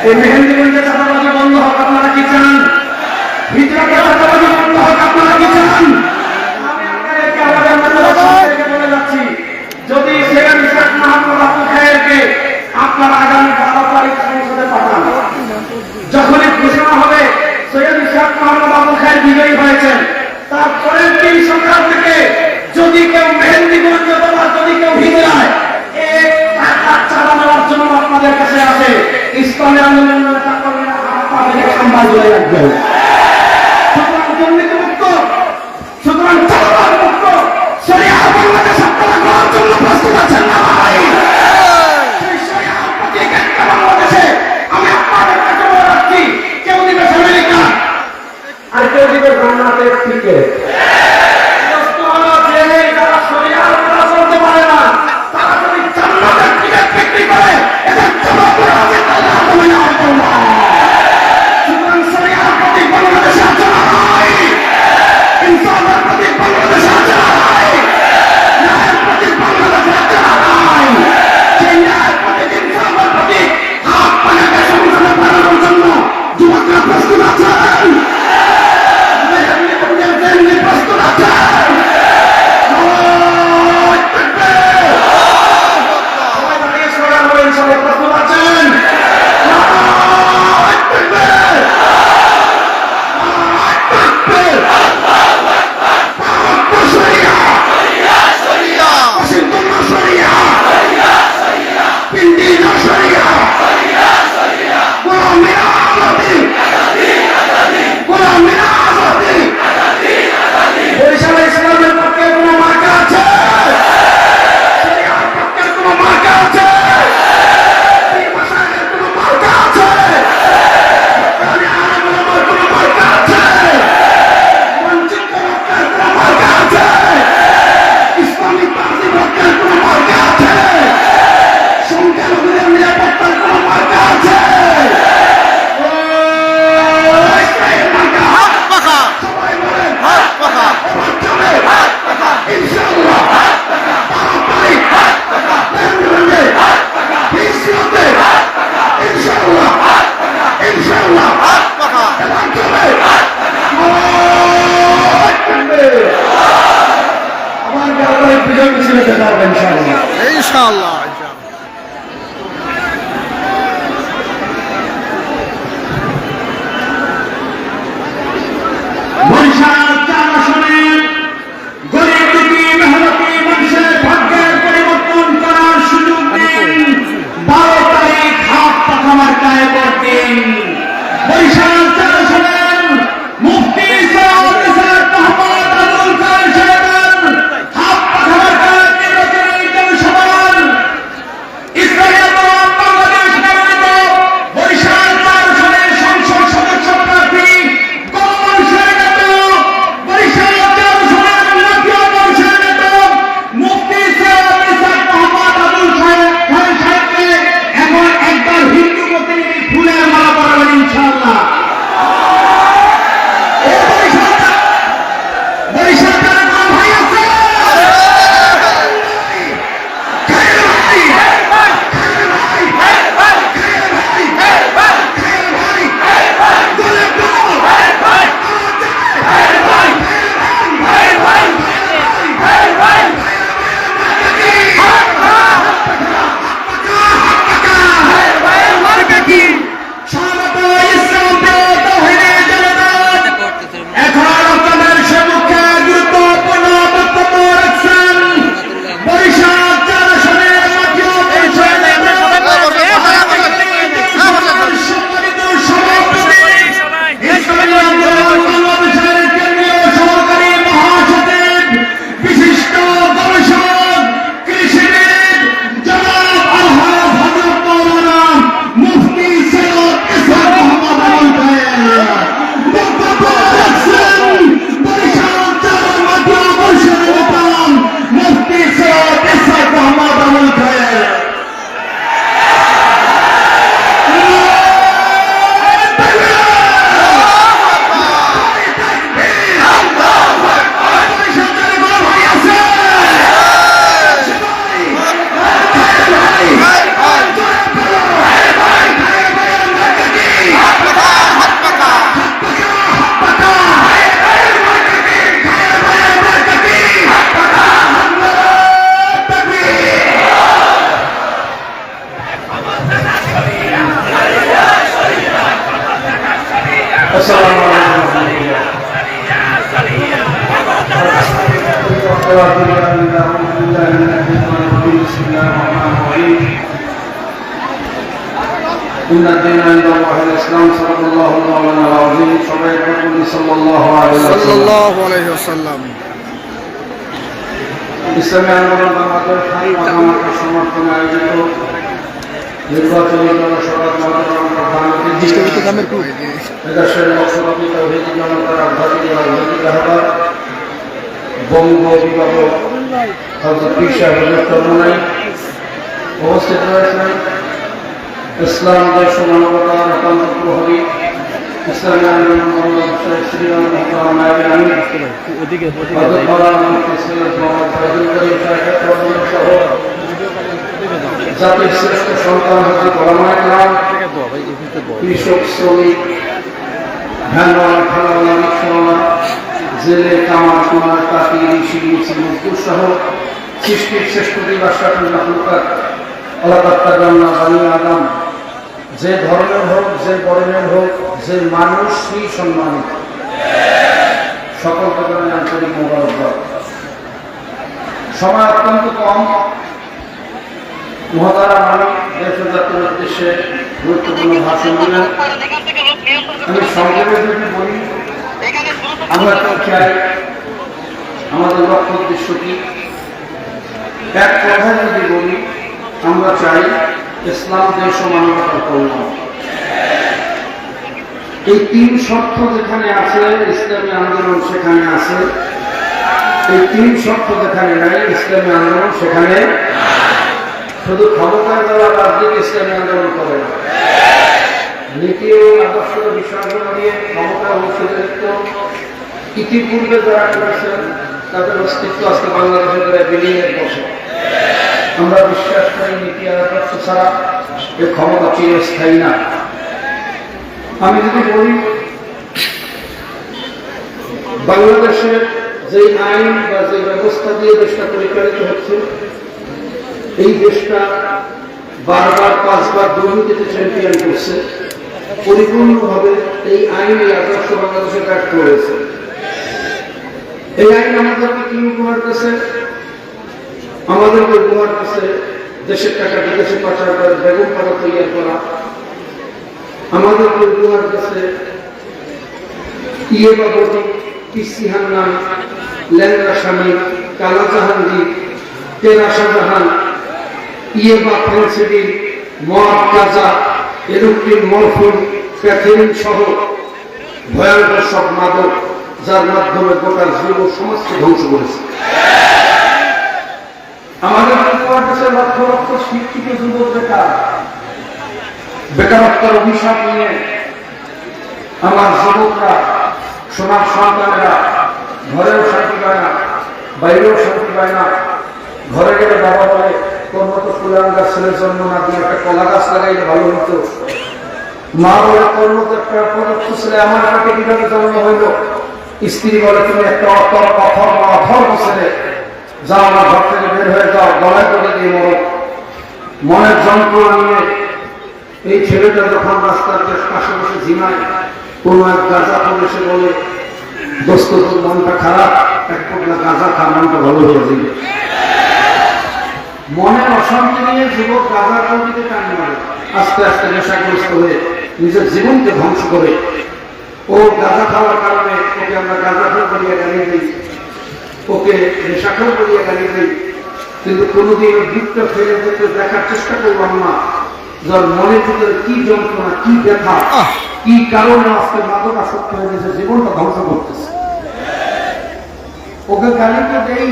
এই মেহেন্দিগঞ্জে চাঁদাবাজি বন্ধ হোক, আপনারা কি চান? ভিতরে চাঁদাবাজি বন্ধ হোক, আপনারা কি চান? আমি আপনাদেরকে আমাদের নেতাদেরকে বলে যাচ্ছি, যদি সেখানে শেখ মাহমুদ আবুল খায়েরকে আপনারা আগামী 12 তারিখ সংসদে পাঠান, যখনই ঘোষণা হবে সৈয়দ শেখ মাহমুদ আবুল খায়ের বিজয়ী হয়েছেন, তারপরের দিন সকাল থেকে যদি কেউ মেহেন্দিগঞ্জ অথবা যদি কেউ ভিতরায় চাঁদা নেওয়ার জন্য আপনাদের কাছে আসে, ইসলামী আন্দোলনের নেতা কর্মীরা আপনাদের খাম্বা ঝুলে রাখবে। সুতরাং দুর্নীতিমুক্ত, সুতরাং চাঁদাবাজ মুক্ত শরিয়া বাংলাদেশ আপনারা করার জন্য প্রস্তুত আছেন না ভাই? সেই শরিয়া প্রতীক একটা বাংলাদেশে আমি আপনাদের কাছে বলে রাখছি, কেউ দিবে আমেরিকা আর কেউ দিবে জান্নাতের টিকিট। প্রশ্ন হলো যে যারা শরিয়ার কথা বলতে পারে না, তারা যদি জান্নাতের টিকিট বিক্রি করে এদের জবাব দেওয়া উচিত আল্লাহ তাআলা আল্লাহ। সুতরাং শরিয়ার প্রতীক বাংলাদেশে আছে না ভাই? ইনসাফের প্রতীক বাংলাদেশে আছে না ভাই? ন্যায়ের প্রতীক বাংলাদেশে আছে না ভাই? সেই ন্যায়ের প্রতীক, ইনসাফের প্রতীক হাত পাখাকে সংসদে পাঠানোর জন্য যুবকরা প্রস্তুত আছেন? প্রস্তুত আছেন? সবাই দাঁড়িয়ে স্লোগান বলেন, সবাই প্রস্তুত আছেন? বরিশালে ইসলামের পক্ষে কোনো মার্কা আছে? শরিয়ার পক্ষে কোনো মার্কা আছে? পীর মাশায়েখের কোনো মার্কা আছে? হক্কানি আলেম ওলামার কোনো মার্কা আছে? বঞ্চিত পক্ষের কোনো মার্কা আছে? ইসলামী পার্টি পক্ষের কোনো মার্কা আছে? সংখ্যালঘুদের নিরাপত্তার কোনো মার্কা আছে? সবাই বলেন ইনশাআল্লাহ। আমার ব্যাপারে বিজয় মিছিল যেতে হবে ইনশাআল্লাহ। ইনশাআল্লাহ। বরিশাল 4 আসনের গরিব দুঃখী মেহনতি মানুষের ভাগ্যের পরিবর্তন করার সুযোগ দিন। 12 তারিখ হাত পাখা মার্কায় ভোট দিন। বরিশাল 4 আসনের মুফতি সৈয়দ মোহাম্মদ আবুল খায়ের সাহেবের হাত পাখা মার্কায় নির্বাচনী জনসভার ইসলামী আন্দোলন বাংলাদেশ মনোনীত বরিশাল 4 আসনের সংসদ সদস্য প্রার্থী গণমানুষের নেতা আসসালামু আলাইকুম إن الدين عند الله الإسلام صلى الله عليه وسلم সবাই বলুন সাল্লাল্লাহু আলাইহি ওয়াসাল্লাম ইসলামী আন্দোলন বাংলাদেশ মানবতার সমর্থনে আয়োজিত নির্বাচনী জনসভা এদেশের লক্ষ্যবাদী তৌহিদি জনতার আধ্যাত্মিক রাজনৈতিক আহ্বান বঙ্গ অভিভাবক হযরত পীর সাহেব চরমনাই উপস্থিত রয়েছেন ইসলাম দেশ মানবতার একান্ত প্রহরী ইসলামী আন্দোলন বাংলাদেশের শ্রীরাম জাতির শ্রেষ্ঠ সন্তান হচ্ছে কৃষক শ্রমিক ভ্যানওয়ালা ঠেলাওয়ালা রিক্সাওয়ালা জেলে কামার কুমার তাঁতি ঋষি মিছিল মজদুর সহ সৃষ্টির শ্রেষ্ঠ দিবাস আল্লাহ বানি আদম যে ধর্মের হোক যে বর্ণের হোক যে মানুষই সম্মানিত সকল প্রকারের আন্তরিক মোবারকবাদ। সময় অত্যন্ত কম, মহতারা মালিক দেশ ও জাতির উদ্দেশ্যে গুরুত্বপূর্ণ ভাষণ দিলেন। আমি সংক্ষেপে যদি বলি, আমরা তো চাই আমাদের লক্ষ্য উদ্দেশ্য কি, এক কথায় যদি বলি আমরা চাই ইসলাম দেশ ও মানবতার কল্যাণ। এই তিন শর্ত যেখানে আছে ইসলামী আন্দোলন সেখানে আছে, এই তিন শর্ত যেখানে নাই ইসলামী আন্দোলন সেখানে। শুধু ক্ষমতায় দেওয়া রাজনীতি ইসলামী আন্দোলন করে না, নীতি ও আদর্শ বিষয়গুলো নিয়ে ক্ষমতা অংশীদারিত্ব ইতিপূর্বে যারা করেছেন তাদের অস্তিত্ব আজকে বাংলাদেশের বিলীনের বসে। আমরা বিশ্বাস করি নীতি আদর্শ ছাড়া এ ক্ষমতা চিরস্থায়ী না। আমি যদি বলি বাংলাদেশের যে আইন বা যে ব্যবস্থা দিয়ে দেশটা পরিচালিত হচ্ছে, এই দেশটা বারবার 5 বার দুর্নীতিতে চ্যাম্পিয়ন করছে, পরিপূর্ণভাবে এই আইন এই আদর্শ বাংলাদেশে কাজ করেছে। এই আইন আমাদেরকে কি উপহার দিয়েছে? আমাদেরকে উপহার দিয়েছে দেশের টাকা বিদেশে পাচার করে বেগম পাতা তৈরি করা। আমাদেরকে উপহার দিয়েছে ইয়ে বাবদি, পিসি হান্নান, লেঙ্গা স্বামী, কালা জাহাঙ্গীর, তেরা শাহজাহান, ইয়ে বা ফেন্সিডিল, মদ গাঁজা, এরুক্রিন মরফিন, প্যাথেরিন সহ ভয়ঙ্কর সব মাদক, যার মাধ্যমে গোটা যুব সমাজকে ধ্বংস করেছে। আমাদের লক্ষ লক্ষ শিক্ষিত যুবক বেকার, বেকারত্বের অভিশাপ নিয়ে আমার যুবকরা, সোনার সন্তানেরা ঘরেও শান্তি পায় না, বাইরেও শান্তি পায় না। ঘরে গেলে বাবা বলে তোর মতো ফুলান গাছ ছেলের জন্ম না দিয়ে একটা কলা গাছ লাগাইলে ভালো হতো। মা বলে তোর মতো একটা পদার্থ ছেলে আমার কাছে কিভাবে জন্ম হইল। স্ত্রী বলে তুমি একটা অথর্ব ছেলে, যাও আমার ঘর থেকে বের হয়ে যাও, গলায় করে দিয়ে মরো। মনের যন্ত্রণা নিয়ে এই ছেলেটা যখন রাস্তার পাশে বসে ঝিমায়, কোনো এক গাঁজা এসে বলে দোস্ত তোর মনটা খারাপ, এক পটলা গাঁজা খা, মনটা ভালো হয়ে যাবে। মনের অশান্তি নিয়ে যুবক গাঁজার কবিতে টান মারে, আস্তে আস্তে নেশাগ্রস্ত হয়ে নিজের জীবনকে ধ্বংস করে। ও গাঁজা খাওয়ার কারণে ওকে আমরা গাঁজাখোর করিয়া গালি দিই, ওকে নেশাখোর করিয়া গালি দিই, কিন্তু কোনোদিন দিকটা ফেলে দিতে দেখার চেষ্টা করলাম না যার মনের ভিতরে কি যন্ত্রণা, কি ব্যথা, কি কারণে আজকে মাদকাসক্ত হয়ে গেছে, জীবনটা ধ্বংস করতেছে। ওকে গালি তো দেই,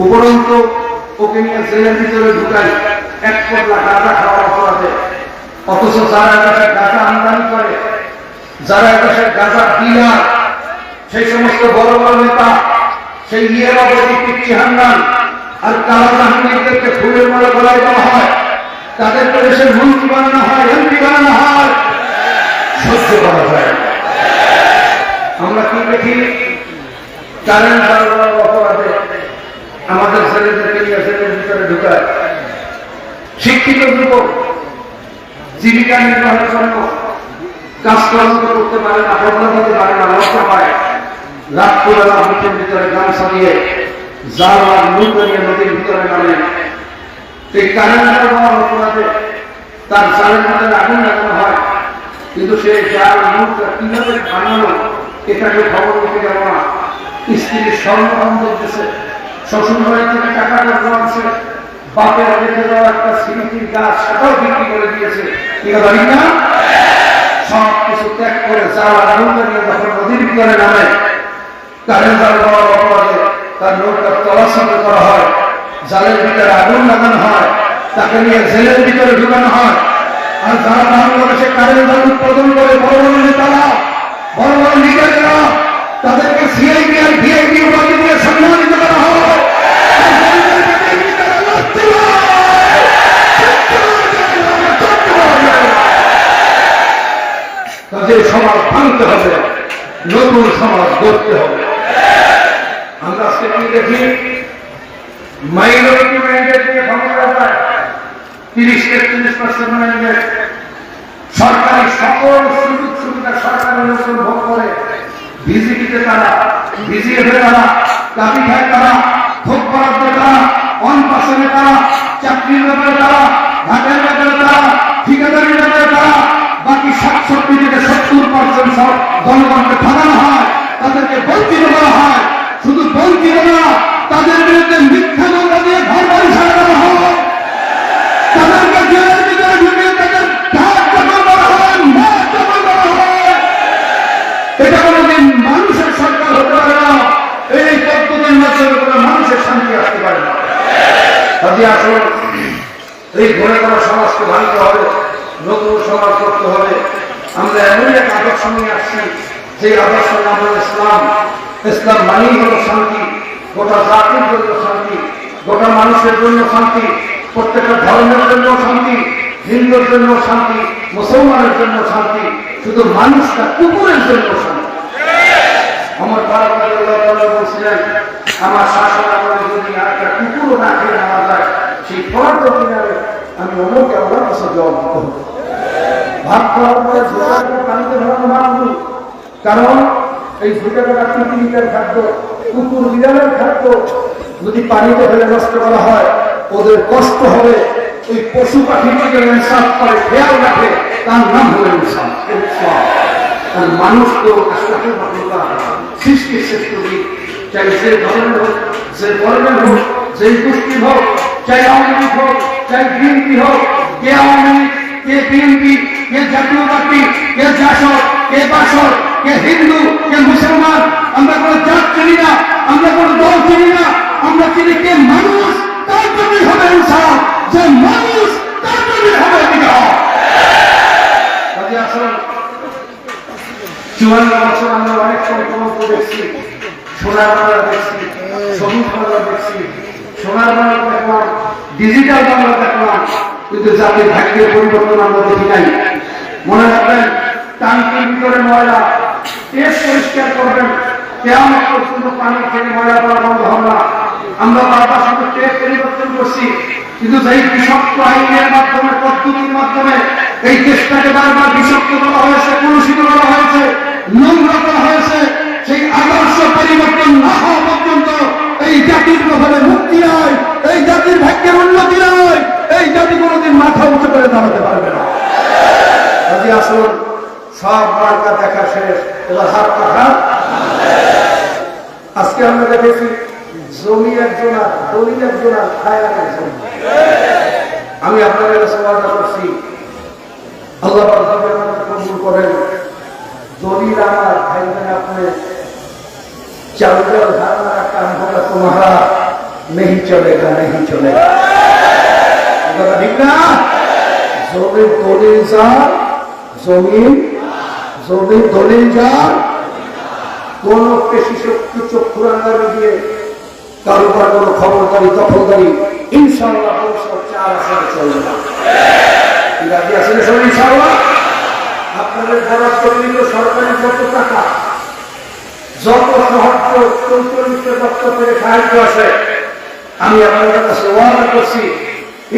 উপরন্ত ওকে নিয়ে জেলের ভিতরে ঢুকাই এক পটলা গাঁজা খাওয়ার অপরাধে। অথচ যারা দেশে গাঁজা আমদানি করে, যারা দেশের গাঁজা ডিলার, সেই সমস্ত বড় বড় নেতা, সেই ইয়ে বাবদি, পিচ্চি হান্নান আর কালা জাহাঙ্গীরদেরকে ফুলের মালা গলায় দেওয়া হয়, তাদেরকে দেশের মন্ত্রী বানানো হয়, এমপি বানানো হয়, সহ্য করা যায়। আমরা কি দেখি, কারেন্ট অপরাধে আমাদের ছেলেদেরকে নিয়ে ছেলের ভিতরে ঢুকায়। শিক্ষিত যুবক জীবিকা নির্বাহের জন্য কাজকর্ম করতে পারে না, বদলা দিতে পারে না, লজ্জা পায়। রাত্রিবেলা বুকের ভিতরে গামছা দিয়ে জাল আর নৌকা নিয়ে নদীর ভিতরে নামে। সেই কারেন্টের হওয়ার অপরাধে তার জালের মধ্যে আগুন লাগানো হয়, কিন্তু সে জাল নৌকা কিভাবে বানানো এটাকে খবর দিতে গেল না। স্ত্রীর স্বর্ণদান দেখতেছে, শ্বশুর বাড়ি থেকে টাকাটা জমাচ্ছে, বাপের রেখে দেওয়া একটা স্মৃতির গাছ সেটাও বিক্রি করে দিয়েছে। কি জানি না, সব কিছু ত্যাগ করে জাল আর নৌকা নিয়ে যখন নদীর ভিতরে নামে, কারেন্ট জাল হওয়ার অপরাধে তার নৌকা তলাশি করা হয়, জালের ভিতরে আগুন লাগানো হয়, তাকে নিয়ে জেলের ভিতরে ঢুকানো হয়। আর যারা বাংলাদেশে কারেন্ট জাল উৎপাদন করে বড় বড় নেতারা, বড় বড় লিডাররা, তাদেরকে সিআইডি আর ভিআইপি উপাধি দিয়ে সম্মানিত করা হয়। কাজে সমাজ ভাঙতে হবে, নতুন সমাজ গড়তে হবে। আমরা আজকে কি দেখি, মাইনরিটি ম্যান্ডেট নিয়ে ক্ষমতা যায় 30-33% ম্যান্ডেট, সরকারি সকল সুযোগ সুবিধা সরকারের লোকজন ভোগ করে। বিজেপিতে তারা, বিজেপি তারা, দাবি খায় তারা, ভোগ বরাদ্দ তারা, অনপাশনে তারা, চাকরির ব্যাপারে তারা, ঘাটের ব্যাপারে তারা, ঠিকাদারির ব্যাপারে তারা। বাকি 67 থেকে 70% সব জনগণকে ঠকানো হয়, তাদেরকে বঞ্চিত করা হয়। শুধু বঞ্চিত না, তাদের বিরুদ্ধে মিথ্যা মামলা দিয়ে ঘর বাড়ি সাজানো হয়, তাদেরকে জেলের ভিতরে ঢুকিয়ে তাদের ঢাক দখল করা হয়, মাঠ দখল করা হয়। এটা কোনোদিন মানুষের সরকার হতে পারে না। এই পদ্ধতির মাধ্যমে কোনো মানুষের শান্তি আসতে পারে না। কাজে আসুন, এই গড়ে তোলা সমাজকে ভাঙতে হবে, নতুন সমাজ করতে হবে। আমরা এমনই এক আদর্শ নিয়ে আসছি, যে আদর্শের নাম হল ইসলাম। ইসলাম মানেই হল শান্তি, গোটা জাতির জন্য শান্তি, গোটা মানুষের জন্য শান্তি, প্রত্যেকটা ধর্মের জন্য শান্তি, হিন্দুর জন্য শান্তি, মুসলমানের জন্য শান্তি, শুধু মানুষটা কুকুরের জন্য শান্তি। আমার বাবা বলছিলেন, আমার শাসন আমলে যদি একটা কুকুরও না খেয়ে নেওয়া যায়, সেই ফল কিনারে আমি অমুকে আমার কাছে জবাব দিতে হবে। ভাত খাওয়ার পরে ঝোঁটাকে পানিতে ধরানো মানবি, কারণ এই ঝোঁটাটা পৃথিবীর খাদ্য, কুকুর বিড়ালের খাদ্য। যদি পানিতে ফেলে নষ্ট করা হয়, ওদের কষ্ট হবে। এই পশু পাখিকে ইনসাফ করে, খেয়াল রাখে, তার নাম হলো ইনসাফ। আর মানুষ তো সৃষ্টির শ্রেষ্ঠ দিক, চাই যে ধরনের হোক, যে বর্ণের হোক, যে গোষ্ঠী হোক, চাই আওয়ামী লীগ হোক, চাই বিএনপি হোক, কে আওয়ামী লীগ, কে বিএনপি, কে জাতীয় পার্টি, কে জাসদ, কে বাসদ, কে হিন্দু, কে মুসলমান, আমরা কোনো জাত চিনি না, আমরা কোনো দল চিনি না, আমরা চিনি কে মানুষ, তার জন্যই হবে ইনসাফ, যে মানুষ তার জন্যই হবে বিজয়। কাজে আসুন, 54 বছর আমরা অনেক সংক্রমণ দেখছি, সোনার বাংলা দেখছি, সবুজ বাংলা দেখছি, সোনার বাংলা দেখলাম, ডিজিটাল বাংলা দেখলাম, কিন্তু জাতির ভাগ্যের পরিবর্তন আমরা দেখি নাই। মনে রাখবেন, টাঙ্কির ভিতরে ময়লা টেস্ট পরিষ্কার করবেন, কেমন পর্যন্ত পানি থেকে ময়লা করা বন্ধ হবে না। আমরা বারবার শুধু টেস্ট পরিবর্তন করছি, কিন্তু যেই বিষাক্ত আইনের মাধ্যমে, পদ্ধতির মাধ্যমে এই দেশটাকে বারবার বিষাক্ত করা হয়েছে, কলুষিত করা হয়েছে, নোংরা করা হয়েছে, সেই আদর্শ পরিবর্তন না হওয়া পর্যন্ত এই জাতির ব্যাপারে মুক্তি নয়, এই জাতির ভাগ্যের উন্নতি নয়, এই জাতি কোনোদিন মাথা উঁচু করে দাঁড়াতে পারবে না। কাজে আসুন, সব মার্কা দেখা শেষ, এবার হাত পাখা। আজকে আমরা দেখেছি জমি একজন আর দলিল একজন আর খায় একজন। আমি আপনাদের কাছে ওয়াদা করছি, আল্লাহ কবুল করেন, দলিল আমার ভাই বোন আপনি চাউল ধারণা কাম করা তোমারা नहीं चलेगा, नहीं चलेगा। ঠিক না? জমির দলিল যার, জমির দলিল যার, কোন পেশি শক্তি চক্ষুরাঙ্গারে দিয়ে কারোবার কোন খবরদারি দখলদারি ইনশাআল্লাহ 4 আসরে চলবে না। রাজি আছেন সবাই ইনশাআল্লাহ? আপনাদের বরাদ্দ দিল সরকারি যত টাকা, যত সাহায্য 44 দপ্তর থেকে সাহায্য আসে, আমি আপনাদের কাছে ওয়াদা করছি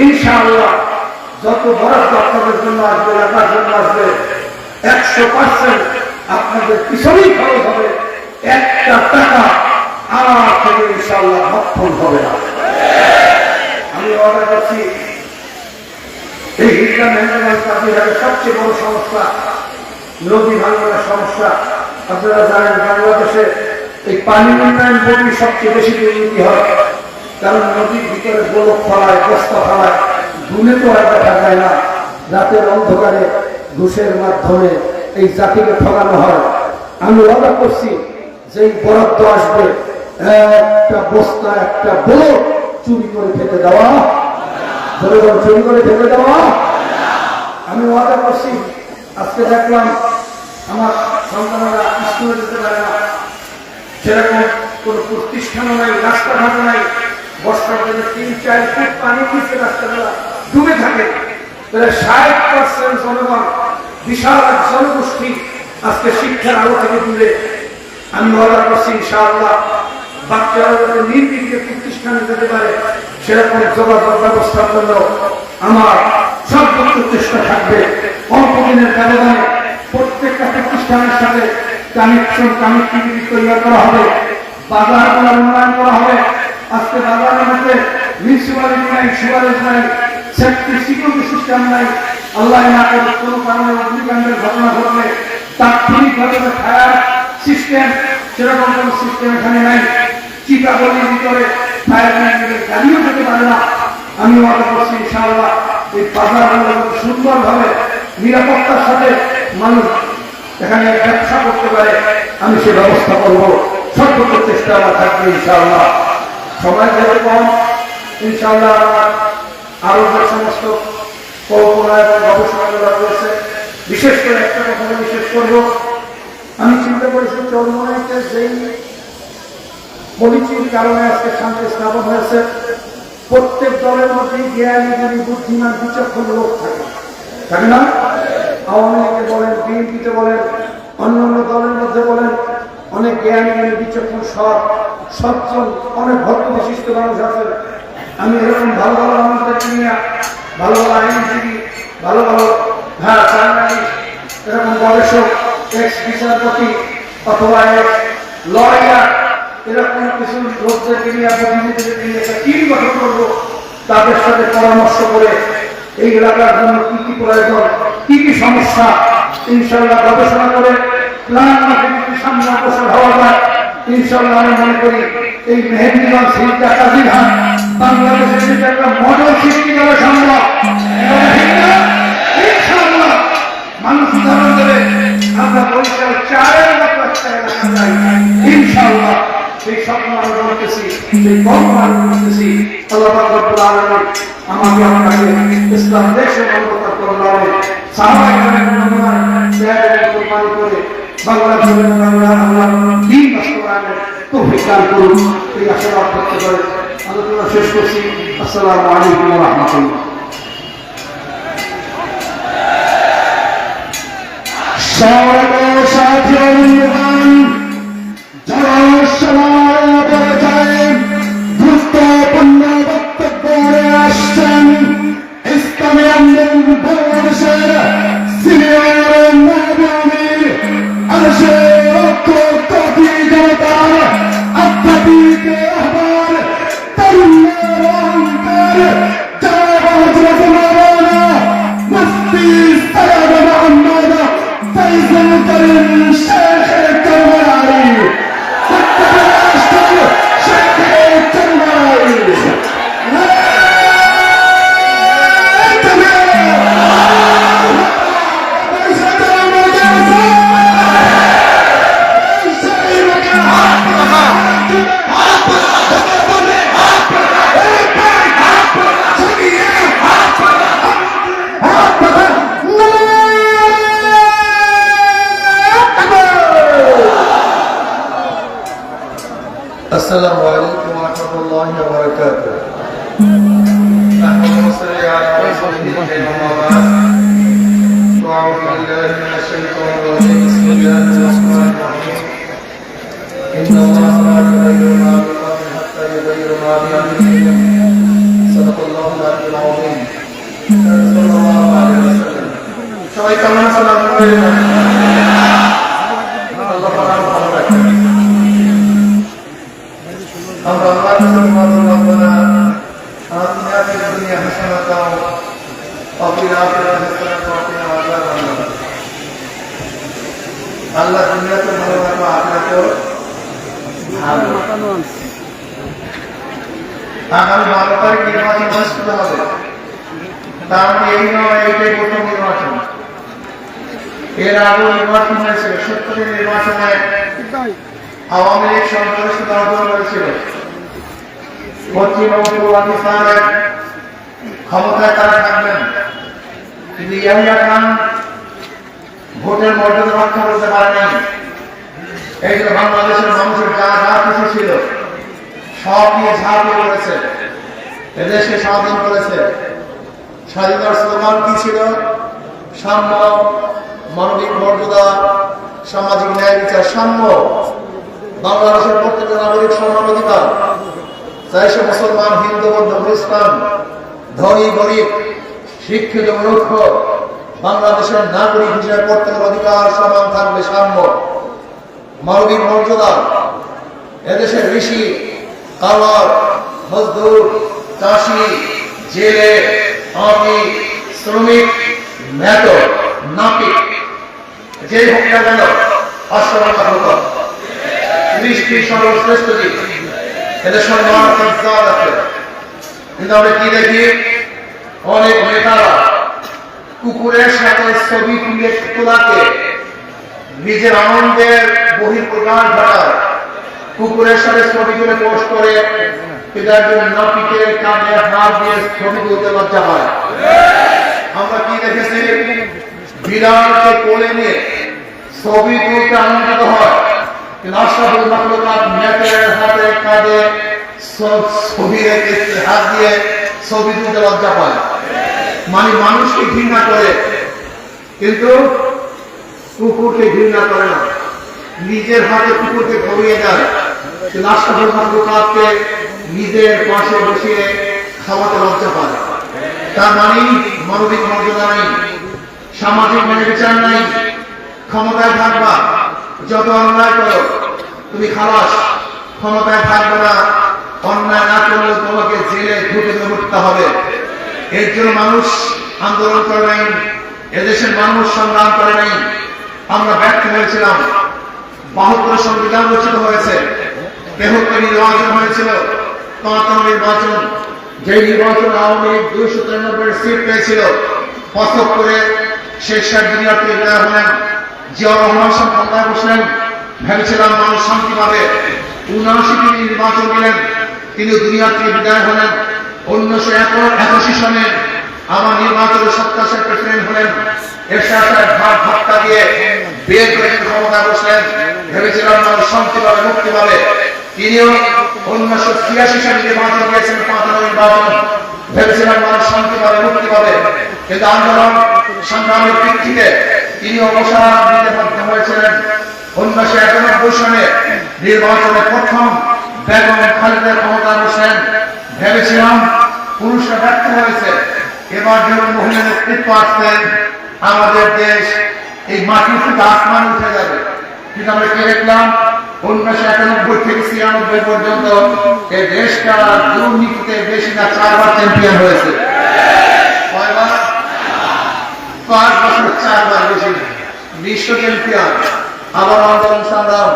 ইনশাআল্লাহ যত বরাদ্দ আপনাদের জন্য আসবে, এলাকার জন্য আসবে, 100% আপনাদের পিছনেই খরচ হবে, একটা টাকা আমার থেকে ইনশাআল্লাহ ভক্ষণ হবে না। আমি অর্ডার করছি, এই হিজলা মেহমান কাজীহাটের সবচেয়ে বড় সমস্যা নদী ভাঙনের সমস্যা। আপনারা জানেন বাংলাদেশে এই পানি উন্নয়ন বোর্ডই সবচেয়ে বেশি দুর্নীতি হয়, কারণ নদীর ভিতরে গোলক ফলায়, বস্তা ফলায়, গুনে তো আর দেখা যায় না। রাতের অন্ধকারে ঘুষের মাধ্যমে এই জাতিকে ঠকানো হয়। আমি ওয়াদা করছি যে এই বরাদ্দ আসবে, একটা বস্তা একটা বোলক চুরি করে ফেলে দেওয়া, চুরি করে ফেলে দেওয়া। আমি ওয়াদা করছি। আজকে দেখলাম আমার সন্তানেরা স্কুলে যেতে পারে না, সেরকম কোন প্রতিষ্ঠানও নাই, রাস্তাঘাট নাই। বর্ষার দিনে 3-4 ফুট পানি নিচে রাস্তাগুলো ডুবে থাকে। 60% জনগণ, বিশাল এক জনগোষ্ঠী আজকে শিক্ষার আলো থেকে দূরে। আমি ওয়াদা করছি ইনশাআল্লাহ বাচ্চারা যাতে নির্বিঘ্নে প্রতিষ্ঠানে যেতে পারে সেরকম যোগাযোগ ব্যবস্থার জন্য আমার সর্বোচ্চ চেষ্টা থাকবে। অল্প দিনের ব্যবধানে প্রত্যেকটা প্রতিষ্ঠানের সাথে কানেক্টিভিটি তৈরি করা হবে, বাজারগুলো উন্নয়ন করা হবে। আজকে বাজারের মধ্যে মিউনিসিপ্যালিটি নাই, সুপারিশ নাই, সেফটি সিকিউরিটি সিস্টেম নাই। আল্লাহ না করে কোনো কারণে অগ্নিকাণ্ডের ঘটনা ঘটলে তাৎক্ষণিকভাবে ফায়ার সিস্টেম, সেরকম কোন সিস্টেম এখানে নাই। চিকাগোর ভিতরে ফায়ার ব্রিগেডের গাড়িও যেতে পারে না। আমি মনে করছি ইনশাআল্লাহ এই বাজারগুলো সুন্দরভাবে নিরাপত্তার সাথে মানুষ এখানে ব্যবসা করতে পারে, আমি সে ব্যবস্থা করব। সর্বোচ্চ চেষ্টা আমার থাকবে ইনশাআল্লাহ। সময় যেতে কম, ইনশাআল্লাহ আরো যে সমস্ত কল্পনা এবং গবেষণাগুলো রয়েছে, বিশেষ করে একটা কথা বিশেষ করব। আমি চিন্তা করেছি চরমনাইতে যেই পলিচির কারণে আজকে শান্তি স্থাপন হয়েছে, প্রত্যেক দলের মধ্যে জ্ঞানী গুণী বুদ্ধিমান বিচক্ষণ লোক থাকে না? আওয়ামী লীগে বলেন, বিএনপিতে বলেন, অন্যান্য দলের মধ্যে বলেন, অনেক জ্ঞানী গুণী বিচক্ষণ সজ্জন অনেক ভক্ত বিশিষ্ট মানুষ আছে। আমি এরকম ভালো ভালো মানুষদেরকে নিয়ে, ভালো ভালো আইনজীবী, ভালো ভালো এরকম গবেষক, এক্স বিচারপতি অথবা এক্স লয়ার, এরকম কিছু লোকদেরকে নিয়ে, প্রতিনিধিদেরকে নিয়ে একটা টিম গঠন করবো। তাদের সাথে পরামর্শ করে এই এলাকার জন্য কি কি প্রয়োজন, কি কি সমস্যা, ইনশাআল্লাহ গবেষণা করে প্ল্যান মাফিক সামনে অগ্রসর হওয়া যায়। ইনশাআল্লাহ আমি মনে করি এই মেহেন্দিগঞ্জ হিজলা কাজীহাট বাংলাদেশের একটা মডেল সৃষ্টি করা সম্ভব। ইনশাআল্লাহ মানুষ উদাহরণ দেবে, আমরা বরিশাল 4-এর মতো একটা এলাকা চাই। ইনশাআল্লাহ সেই স্বপ্ন আমি বলতেছি, সেই কল্পনা আমি করতেছি। আল্লাহ রাব্বুল আলামিন আমাকে আপনাকে ইসলাম দেশে বন্ধতার করলামে সাহাবায়ে কেরামের ত্যাগের কুরবানি করে বাংলাদেশের আল্লাহ দ্বীন বাস্তবায়নের তৌফিক দান করুন, এই আশীর্বাদ করতে পারে। আলোচনা শেষ করছি। আসসালামু আলাইকুম ওয়া রাহমাতুল্লাহ। গুরুত্বপূর্ণ বক্তব্য আসছেন ইসলামী আন্দোলন বাংলাদেশের সিনিয়র মুরব্বী জনতার আধ্যাত্মিক আহ্বান তরুণের অহংকার মুফতি সৈয়দ মোহাম্মদ ফয়জুল করিম শেখ কারবালাই। السلام عليكم ورحمة الله وبركاته. أهلا وسهلا على رسوله وبعد. وأعوذ بالله من الشيطان الرجيم. بسم الله الرحمن الرحيم. إن الله لا يغير ما بقوم حتى يغيروا ما بأنفسهم. صدق الله العلي العظيم. صلى الله عليه وسلم. সবাই কেমন আছেন? آتنا في الدنيا حسنة وفي الآخرة حسنة وقنا عذاب النار আল্লাহ দুনিয়াতে ভালো রাখো আখিরাতেও ভালো আগামী 12 তারিখ নির্বাচন অনুষ্ঠিত হবে তার মানে এই নয় এইটাই প্রথম নির্বাচন এর আগে নির্বাচন হয়েছিল 70 নির্বাচনে আওয়ামী লীগ সংখ্যাগরিষ্ঠতা অর্জন করেছিল পশ্চিমবঙ্গ পাকিস্তানের ক্ষমতায় তারা থাকবেন কিন্তু ইয়াহিয়া খান ভোটের মর্যাদা রক্ষা করতে পারেনি এই যে বাংলাদেশের মানুষের যা যা কিছু ছিল সব নিয়ে ঝাঁপিয়ে পড়েছে এদেশকে স্বাধীন করেছে স্বাধীনতার স্লোগান কি ছিল সাম্য মানবিক মর্যাদা সামাজিক ন্যায় বিচার সাম্য বাংলাদেশের প্রত্যেকটা নাগরিক সমান অধিকার চাই সে মুসলমান হিন্দু বৌদ্ধ খ্রিস্টান ধনী গরিব শিক্ষিত মূর্খ বাংলাদেশের নাগরিক হিসেবে প্রত্যেকের অধিকার সমান থাকবে সাম্য মানবিক মর্যাদা এদেশের ঋষি কামার মজদুর চাষি জেলে আমি শ্রমিক মেটো নাপিক যে হোক না কেন অশ্বরতা হোক সৃষ্টি সর্বশ্রেষ্ঠ দিক এদের সম্মান আছে কিন্তু আমরা কি দেখি অনেক নেতারা কুকুরের সাথে ছবি তুলে তোলাকে নিজের আনন্দের বহিঃপ্রকাশ ঘটায় কুকুরের সাথে ছবি তুলে পোস্ট করে কিন্তু একজন নাপিকের কানে হাত দিয়ে ছবি তুলতে লজ্জা হয় আমরা কি দেখেছি বিড়ালকে কোলে নিয়ে ছবি তুলতে আনন্দিত হয় কিন্তু আশরাফুল মাখলুকাত নেতার হাতে কাঁধে ছবি রেখে হাত দিয়ে ছবি তুলতে লজ্জা পায় মানে মানুষকে ঘৃণা করে কিন্তু কুকুরকে ঘৃণা করে না নিজের হাতে কুকুরকে ধরিয়ে দেয় কিন্তু আশরাফুল মাখলুকাতকে নিজের পাশে বসিয়ে খাওয়াতে লজ্জা পায় তার মানে মানবিক মর্যাদা নেই সামাজিক ন্যায় বিচার নাই ক্ষমতায় থাকবা যত অন্যায় করো তুমি খালাস ক্ষমতায় থাকবে না অন্যায় না করলে তোমাকে জেলে ঢুকে উঠতে হবে এর জন্য মানুষ আন্দোলন করে নাই এদেশের মানুষ সংগ্রাম করে নাই আমরা ব্যর্থ হয়েছিলাম 72 সংবিধান রচিত হয়েছে 73 নির্বাচন হয়েছিল 55 নির্বাচন যে নির্বাচন আওয়ামী লীগ 293 সিট পেয়েছিল 75 শেখ দুনিয়া থেকে বিদায় হলেন জিয়াউর রহমান সাহেব ক্ষমতায় বসলেন ভেবেছিলাম মানুষ শান্তি পাবে 79টি নির্বাচন দিলেন তিনি দুনিয়া থেকে বিদায় হলেন 1981 সনে আমার নির্বাচনে 87 প্রেসিডেন্ট হলেন এরশাদ সাহেব ভাগ ভাগটা দিয়ে বের করে ক্ষমতায় বসলেন ভেবেছিলাম মানুষ শান্তি পাবে মুক্তি পাবে তিনিও 1986 সালে নির্বাচন দিয়েছেন 55 নির্বাচন ভেবেছিলাম মানুষ শান্তি পাবে মুক্তি পাবে কিন্তু আন্দোলন সংগ্রামের ভিত্তিতে তিনি অবসর নিতে বাধ্য হয়েছিলেন 1991 সনে নির্বাচনে প্রথম বেগম খালেদা ক্ষমতায় বসেন ভেবেছিলাম পুরুষরা ব্যর্থ হয়েছে এবার যখন মহিলা নেতৃত্ব আসছেন আমাদের দেশ এই মাটি থেকে আসমান উঠে যাবে কিন্তু আমরা কি দেখলাম 1991 থেকে 96 পর্যন্ত এই দেশটা দুর্নীতিতে বেশি না 4 বার চ্যাম্পিয়ন হয়েছে কয়বার 5 বছর 4 বার বেশি বিশ্ব চ্যাম্পিয়ন আবার আন্দোলন সংগ্রাম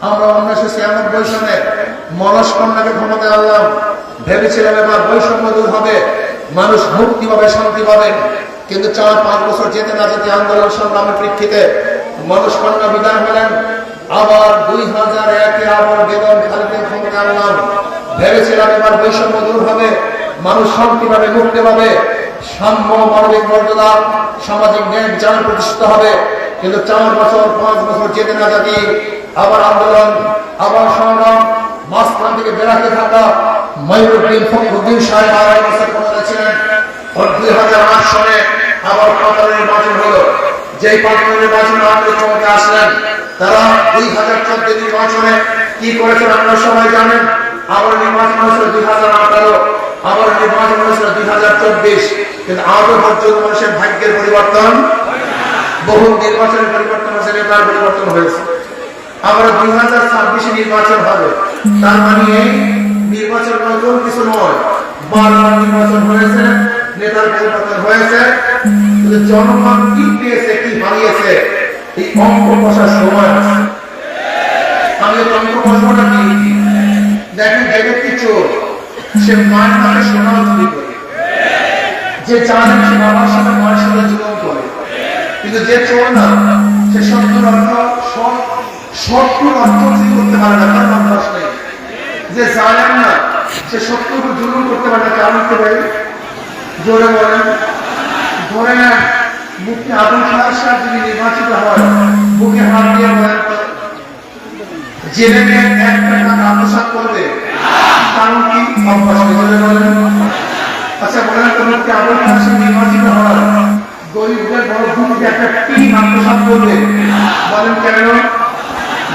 আমরা 1996 সনে মনস কন্যাকে ক্ষমতায় আনলাম ভেবেছিলাম এবার বৈষম্য দূর হবে মানুষ মুক্তি পাবে শান্তি পাবে কিন্তু 4-5 বছর যেতে না যেতে আন্দোলন সংগ্রামের প্রেক্ষিতে মনস কন্যা বিদায় হলেন আবার 2001-এ আবার বেগম খালেদা ক্ষমতায় আনলাম ভেবেছিলাম এবার বৈষম্য দূর হবে মানুষ শান্তি পাবে মুক্তি পাবে সাম্য মানবিক মর্যাদা সামাজিক ন্যায় বিচার প্রতিষ্ঠিত হবে কিন্তু 4 বছর 5 বছর যেতে না যেতে আবার আন্দোলন আবার সংগ্রাম মাঝখান থেকে বেড়াতে থাকা মঈনুদ্দিন ফখরুদ্দিন সাহেব আড়াই বছর ক্ষমতা ছিলেন 2008 সনে আবার 15 নির্বাচন হলো যেই 15 নির্বাচনে আমাদের ক্ষমতা আসলেন তারা 2014 নির্বাচনে কি করেছেন আপনারা সবাই জানেন আবার নির্বাচন হয়েছিল 2018 আবার নির্বাচন হয়েছিল 2024 কিন্তু আজও পর্যন্ত মানুষের ভাগ্যের পরিবর্তন বহু নির্বাচনের পরিবর্তন হয়েছে নেতার পরিবর্তন হয়েছে আবার 2026 নির্বাচন হবে তার মানে নির্বাচন নতুন কিছু নয় বারবার নির্বাচন হয়েছে, নেতার পরিবর্তন হয়েছে, কিন্তু জনগণ কি পেয়েছে কি হারিয়েছে এই অঙ্ক কষার সময় আছে। আমি অঙ্ক কষাটা দিয়েছি। দেখেন যে ব্যক্তি চোর, সে মায়ের তাকে সোনাও চুরি করে, যে জানে সে বাবার সাথে মায়ের সাথে জুলুম করে, কিন্তু যে চোর না সে শত্রুর অর্থ চুরি করতে পারে না, তার অভ্যাস নেই। যে জানেন না সে শত্রুকে জুলুম করতে পারে না, কারণ কি ভাই? জোরে বলেন। ধরে নেন মুফতি আবুল খায়ের সাহেব যদি নির্বাচিত হয়, বুকে হাত দিয়ে বলেন জেনে নিয়ে 1 টাকা আত্মসাৎ করবে, কারণ কি? অভ্যাস নেই। জোরে বলেন। আচ্ছা বলেন তো মুফতি আবুল খায়ের সাহেব নির্বাচিত হয়, গরিবদের বড় ভূমিকে একটা টিম আত্মসাৎ করবে, বলেন কেন?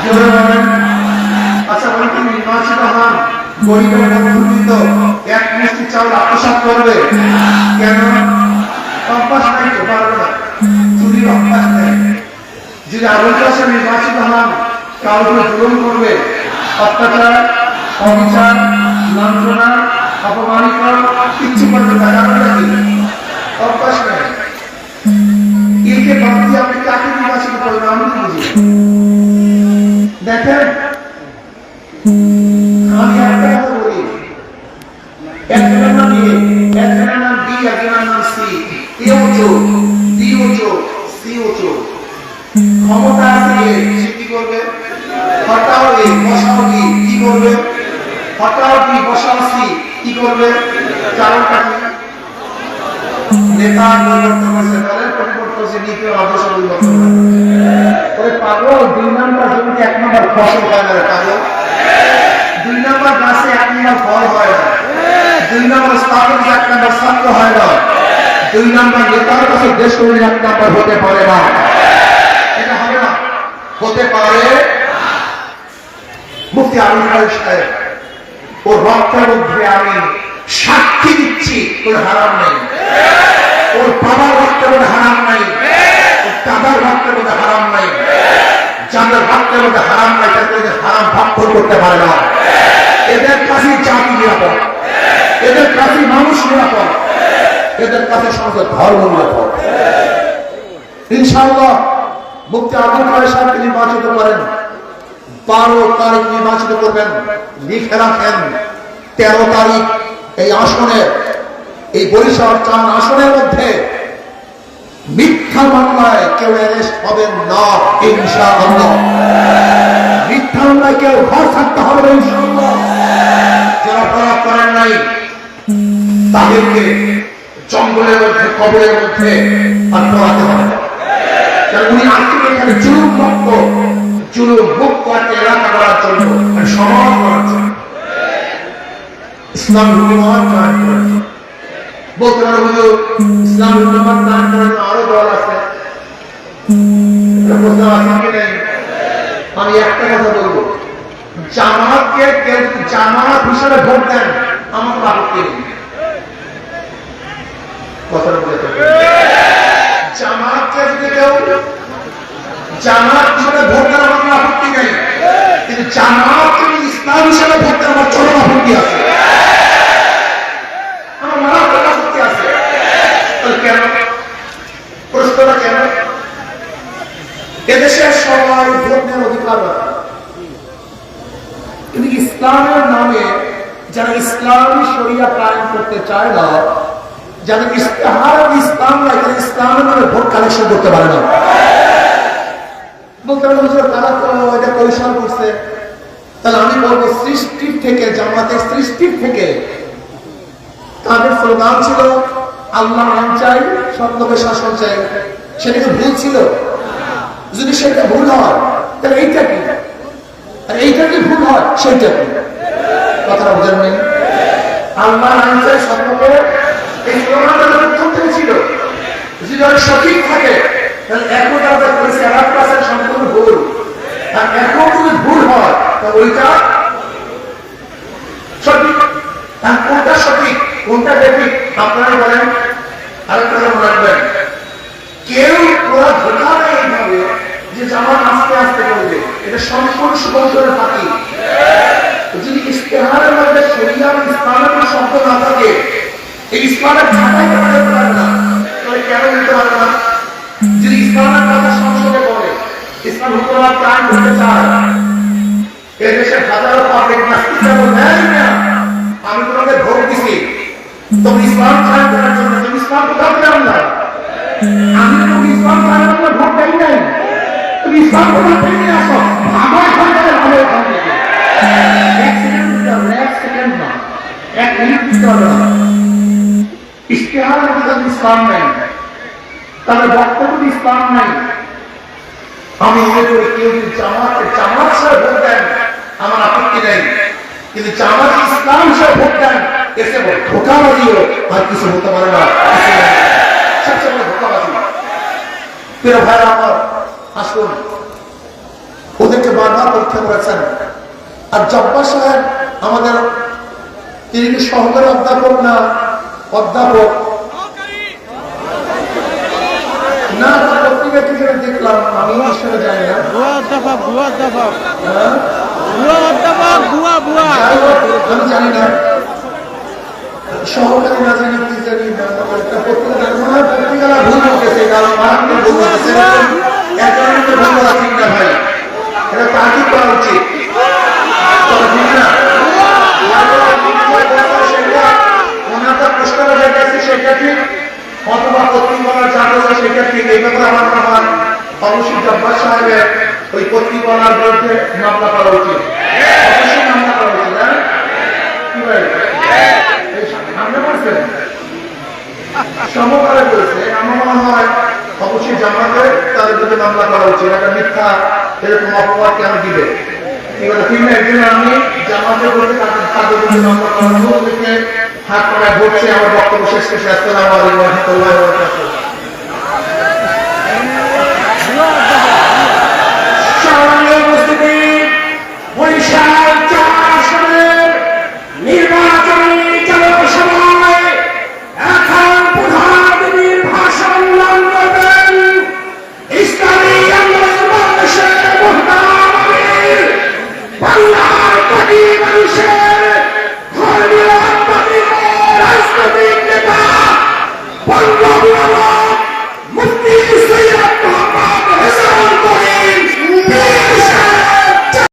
জোরে বলেন। আচ্ছা বলেন কি নির্বাচিত হন, গরিবের বন্ধুত্ব 1 মুষ্টি চাউল আত্মসাৎ করবে, কেন? অভ্যাস নাই তো, পারবে না, চুরির অভ্যাস নেই। যদি আবুল কাসেম নির্বাচিত হন, কাউকে জুলুম করবে, অত্যাচার, অবিচার, লাঞ্ছনা, অপমানিত কিচ্ছু করবে না, কারণ নাকি অভ্যাস নেই। একে বাদ দিয়ে আপনি কাকে নির্বাচিত করবেন আমি তো বুঝি। দেখেন আমি একটা কথা বলি, একজনের নাম এ, একজনের নাম বি, একজনের নাম সি, এও চোর, বিও চোর, সিও চোর। ক্ষমতা আছে এ, সে কি করবে? হটাও এ, বসাও বি, কি করবে? হটাও বি, বসাও সি, কি করবে? কারণটা কি? নেতা পরিবর্তন হয়েছে, দলের পরিবর্তন হয়েছে, নীতি ও আদর্শ পরিবর্তন হয়েছে। ওরে পাগল, 2 নাম্বার জমিতে 1 নাম্বার ফসল হয় না রে পাগল। 2 নাম্বার গাছে 1 নাম্বার ফল হয় না। 2 নাম্বার স্থাপনে 1 নাম্বার ছাত্র হয় না। 2 নাম্বার নেতার কাছে দেশ কর্মীর 1 নাম্বার হতে পারে না। এটা হবে না, হতে পারে। মুফতি আবুল খায়ের সাহেব, ওর রক্তের মধ্যে আমি সাক্ষী দিচ্ছি ওর হারাম নেই, ওর বাবার রক্তের মধ্যে হারাম নাই, ওর দাদার রক্তের মধ্যে হারাম নাই, যাদের রক্তের মধ্যে হারাম নাই তাদের হারাম ভক্ষণ করতে পারে না। এদের কাছে জাতি নিরাপদ, এদের কাছে মানুষ নিরাপদ, এদের কাছে সমস্ত ধর্ম নিরাপদ। ইনশাআল্লাহ মুফতি আবুল খায়ের সাহেবকে নির্বাচিত করেন, 12 তারিখ নির্বাচিত করবেন। লিখে রাখেন 13 তারিখ এই আসনের, এই বরিশাল 4 আসনের মধ্যে মিথ্যা মামলায় কেউ অ্যারেস্ট হবেন না ইনশাআল্লাহ। মিথ্যা মামলায় কেউ ঘর থাকতে হবে ইনশাআল্লাহ। যারা অপরাধ করেন নাই তাদেরকে জঙ্গলের মধ্যে, কবরের মধ্যে আর পড়াতে হবে। উনি আসলে এখানে জুলুম মুক্ত একটা এলাকা করার জন্য, সমাজ করার জন্য, ইসলাম হুকুমত কায়েম করার জন্য। বলতে পারো হুজুর ইসলাম হুকুমত কায়েম করার জন্য আরো দল আছে, আমি একটা কথা বলবো, জামাতকে কেউ জামাত হিসেবে ভোট দেন আমার তো আপত্তি নেই। কথাটা বুঝতে জামাতকে যদি কেউ জামাত হিসেবে ভোট দেন আমার কোনো আপত্তি নেই, কিন্তু জামাতকে যদি ইসলাম হিসেবে ভোট দেন আমার চরম আপত্তি আছে, আমার মারাত্মক আপত্তি আছে। কেন? প্রশ্নটা কেন? এদেশের সবাই ভোট নেওয়ার অধিকার রাখে, কিন্তু ইসলামের নামে যারা ইসলামী শরিয়া কায়েম করতে চায় না, যাদের ইস্তেহার ইসলাম নাই, তারা ইসলামের নামে ভোট কালেকশন করতে পারে না। বলতে পারে তারা তো এটা পরিষ্কার করছে, তাহলে আমি বলবো সৃষ্টির থেকে, জামাতের সৃষ্টির থেকে তাদের স্লোগান ছিল আল্লাহ আইন চাই, সত্যকে শাসন চাই। সেটা কি ভুল ছিল? যদি সেটা ভুল হয় তাহলে এইটা কি, আর এইটা কি ভুল হয় সেইটা কি? কথাটা বোঝেন নেই? আল্লাহ আইন চাই, সত্যকে, এই স্লোগানটা প্রথম থেকে ছিল। যদি সঠিক থাকে তাহলে এখন আমরা করেছি 1% সম্পূর্ণ ভুল, আর এখন যদি ভুল হয় তাহলে ওইটা সঠিক। আর কোনটা সঠিক কোনটা বেঠিক আপনারা বলেন। আরেকটা মনে রাখবেন, কেউ ওরা ধোকা দেয় এইভাবে যে জামাত আস্তে আস্তে করবে, এটা সম্পূর্ণ সুবন্ধনের ফাঁকি। যদি ইস্তেহারের মধ্যে শরিয়াত ইসলামের কোনো শব্দ না থাকে, এই ইসলামের ছাঁটাই করা যেতে পারে না, তাহলে কেন নিতে পারে না? যদি ইসলামের কথা সংসদে বলে, ইসলাম হুকুমত কায়েম করতে চায়, এই দেশের হাজারো পাবলিক নাস্তিকরা বলবেন না আমি তোমাকে ভোট দিছি তুমি ইসলাম কায়েম করার জন্য, তুমি ইসলাম কোথাও পেলাম না, আমি তুমি ইসলাম কায়েম করার ভোট দেই নাই, তুমি ইসলাম কোথাও পেয়ে নিয়ে আসো, আমার সরকারের ভালো ওখান থেকে এক সেকেন্ড দিতে হবে, এক সেকেন্ড না, এক মিনিট দিতে হবে না। ইশতেহারের মধ্যে যদি ইসলাম নাই, তাহলে বক্তব্য ইসলাম নাই। আমি মনে করি কেউ যদি জামাত সহ ভোট দেন আমার আপত্তি নেই, কিন্তু জামাত ইসলাম সহ ভোট দেন এসে ধোঁকাবাজিও আর কিছু হতে পারে না, সবচেয়ে বড় ধোঁকাবাজি। প্রিয় ভাইরা আমার, আসুন, ওদেরকে বারবার পরীক্ষা করেছেন। আর জব্বার সাহেব আমাদের, তিনি কি সহকারী অধ্যাপক না অধ্যাপক না, তার পত্রিকা কি করে দেখলাম, আমি আসলে জানি না। আমি জানি না, সহকারী না জানি কি জানি একটা পত্রিকা ভুল বলতেছে, কারণ ভুল বলতেছে, একজনের ভুল বলা ঠিক না ভাই, এটা তাকিদ করা উচিত। ওনারটা প্রশ্ন হয়ে গেছে সেটা ঠিক, অথবা পত্রিকার যা বলে সেটা ঠিক, এই ব্যাপারে আমার মনে হয় অবশ্যই জব্বার সাহেবের ওই পত্রিকার বিরুদ্ধে মামলা করা উচিত, অবশ্যই মামলা করা উচিত। কি ভাই মামলা করছেন সমকালে করেছে, আমার মনে হয় অবশ্যই জামাতে তাদের বিরুদ্ধে মামলা করা উচিত। একটা মিথ্যা এরকম অপবাদ কেন দিবে? আমি জামাতে বলতে তাদের বিরুদ্ধে মামলা করানো, ওদেরকে হাত পাড়ায় ঘটছে। আমার বক্তব্য শেষ করছি। আসসালামু আলাইকুম ওয়া রাহমাতুল্লাহি ওয়া বারাকাতুহু। রাজনৈতিক নেতা